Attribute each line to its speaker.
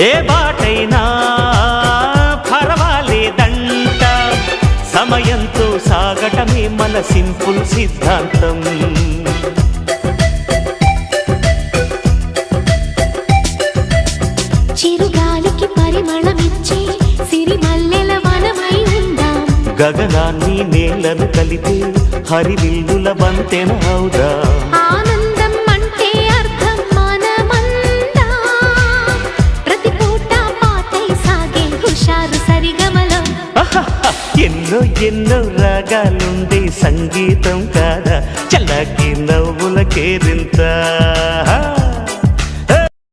Speaker 1: ఏ బాటైనా పర్వాలేదంట, సమయంతో సాగటమే మన సింపుల్ సిద్ధాంతం.
Speaker 2: చిరుగాలికి పరిమళమిచ్చే సిరిమల్లెల వనమై ఉందాం,
Speaker 1: గగనాన్ని నేలను కలిపే హరివిల్లుల బంతెన అవుదాం.
Speaker 2: ఆనందం అంటే అర్థం మనమందా, ప్రతి పూట పాతై సాగే హుషారు సరిగమలో.
Speaker 1: ఎన్నో ఎన్నో రాగాలుండే సంగీతం కాదా, చల్లకి నవ్వుల కేరింత.